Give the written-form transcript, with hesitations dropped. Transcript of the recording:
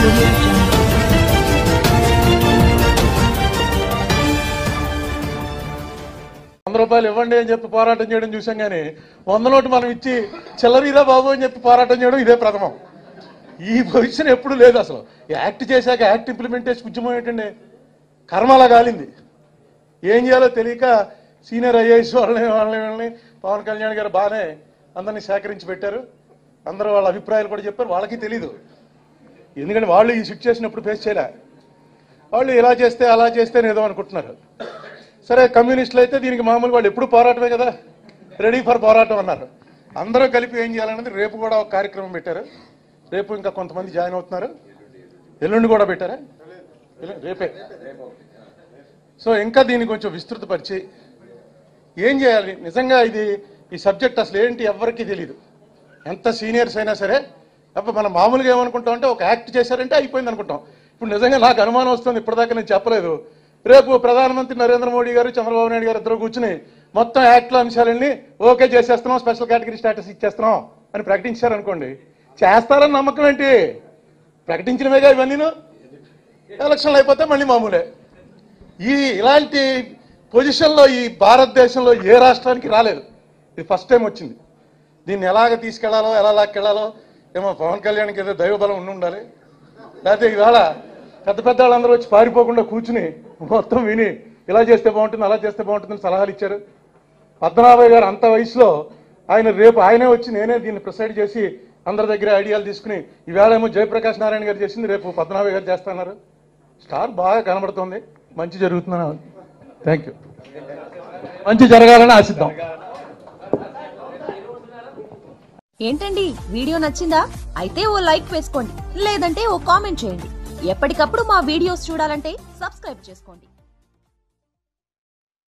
Audio Jungle. ₹100 ఇవ్వండి అని చెప్పి పోరాటం చేయడం చూసాం కానీ 100 నోటు మనం ఇచ్చి చిల్లరీరా బాబు అని చెప్పి పోరాటం చేయడం ఇదే ప్రథమం. ఈ పొజిషన్ ఎప్పుడు లేదు అసలు. యాక్ట్ చేశాక యాక్ట్ ఇంప్లిమెంటేషన్ ఉద్యమం ఏంటండి, కర్మలా కాలింది. ఏం చేయాలో తెలియక సీనియర్ ఐఏఎస్ వాళ్ళని పవన్ కళ్యాణ్ గారు బాగానే అందరినీ సేకరించి పెట్టారు. అందరూ వాళ్ళ అభిప్రాయాలు కూడా చెప్పారు. వాళ్ళకి తెలీదు, ఎందుకంటే వాళ్ళు ఈ సిచ్యువేషన్ ఎప్పుడు ఫేస్ చేయలే. వాళ్ళు ఇలా చేస్తే అలా చేస్తే ఏదో అనుకుంటున్నారు. సరే, కమ్యూనిస్టులు అయితే దీనికి మామూలు వాళ్ళు ఎప్పుడు పోరాటమే కదా, రెడీ ఫర్ పోరాటం అన్నారు. అందరూ కలిపి ఏం చేయాలన్నది రేపు కూడా ఒక కార్యక్రమం పెట్టారు. రేపు ఇంకా కొంతమంది జాయిన్ అవుతున్నారు. ఎల్లుండి కూడా పెట్టారా? రేపే. సో ఇంకా దీన్ని కొంచెం విస్తృతపరిచి ఏం చేయాలి నిజంగా ఈ సబ్జెక్ట్ అసలు ఏంటి ఎవరికి తెలియదు. ఎంత సీనియర్స్ అయినా సరే అప్పుడు మనం మామూలుగా ఏమనుకుంటాం అంటే ఒక యాక్ట్ చేశారంటే అయిపోయింది అనుకుంటాం. ఇప్పుడు నిజంగా నాకు అనుమానం వస్తుంది, ఇప్పటిదాకా నేను చెప్పలేదు. రేపు ప్రధానమంత్రి నరేంద్ర మోడీ గారు చంద్రబాబు నాయుడు గారు ఇద్దరు కూర్చుని మొత్తం యాక్ట్లో అంశాలన్నీ ఓకే చేసేస్తున్నాం, స్పెషల్ కేటగిరీ స్టేటస్ ఇచ్చేస్తున్నాం అని ప్రకటించారనుకోండి, చేస్తారని నమ్మకం ఏంటి? ప్రకటించినవేగా ఇవన్నీను. ఎలక్షన్లు అయిపోతే మళ్ళీ మామూలే. ఇలాంటి పొజిషన్లో ఈ భారతదేశంలో ఏ రాష్ట్రానికి రాలేదు. ఇది ఫస్ట్ టైం వచ్చింది. దీన్ని ఎలాగ తీసుకెళ్లాలో ఎలా లాక్కెళ్లాలో ఏమో పవన్ కళ్యాణ్కి ఏదో దైవబలం ఉండాలి. లేకపోతే ఇవాళ పెద్ద పెద్ద వాళ్ళందరూ వచ్చి పారిపోకుండా కూర్చుని మొత్తం విని ఇలా చేస్తే బాగుంటుంది అలా చేస్తే బాగుంటుందని సలహాలు ఇచ్చారు. పద్మనాభయ్య గారు అంత వయసులో రేపు ఆయనే వచ్చి నేనే దీన్ని ప్రిసైడ్ చేసి అందరి దగ్గర ఐడియాలు తీసుకుని ఈవేళ ఏమో జయప్రకాష్ నారాయణ గారు చేసింది, రేపు పద్మనాభయ్య గారు చేస్తున్నారు. స్టార్ బాగా కనబడుతుంది, మంచి జరుగుతుందని. Thank you. మంచి జరగాలని ఆశిద్దాం. ఏంటండి, వీడియో నచ్చిందా? అయితే ఓ లైక్ వేసుకోండి, లేదంటే ఓ కామెంట్ చేయండి. ఎప్పటికప్పుడు మా వీడియోస్ చూడాలంటే సబ్స్క్రైబ్ చేసుకోండి.